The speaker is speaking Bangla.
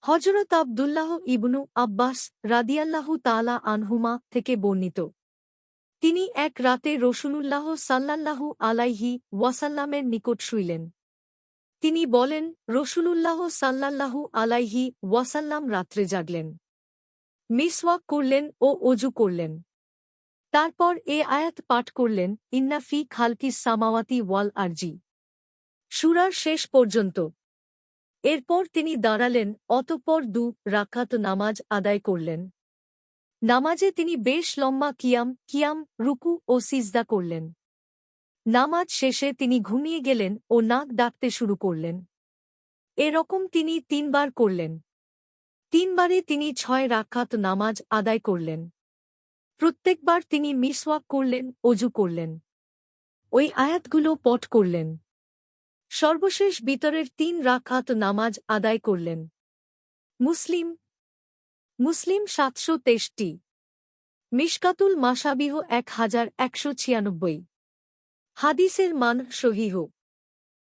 হযরত আব্দুল্লাহ ইবনু আব্বাস রাদিয়াল্লাহু তাআলা আনহুমা থেকে বর্ণিত। তিনি এক রাতে রাসূলুল্লাহ সাল্লাল্লাহু আলাইহি ওয়াসাল্লামের নিকট শুইলেন। তিনি বলেন, রাসূলুল্লাহ সাল্লাল্লাহু আলাইহি ওয়াসাল্লাম রাত্রে জাগলেন, মিসওয়াক করলেন ও ওযু করলেন। তারপর এ আয়াত পাঠ করলেন, ইন্না ফি খালকিস সামাওয়াতি ওয়াল আরজি, সূরার শেষ পর্যন্ত। এরপর তিনি দাঁড়ালেন, অতঃপর 2 রাকাত নামাজ আদায় করলেন। নামাজে তিনি বেশ লম্বা কিয়াম, রুকু ও সিজদা করলেন। নামাজ শেষে তিনি ঘুমিয়ে গেলেন ও নাক ডাকতে শুরু করলেন। এরকম তিনি 3 বার করলেন। 3 বারে তিনি 6 রাকাত নামাজ আদায় করলেন। প্রত্যেকবার তিনি মিসওয়াক করলেন, ওযু করলেন। ওই আয়াতগুলো পাঠ করলেন। সর্বশেষ বিতরের 3 রাকাত নামাজ আদায় করলেন। মুসলিম 763, মিশকাতুল মাসাবিহ 1196। হাদিসের মান সহিহ।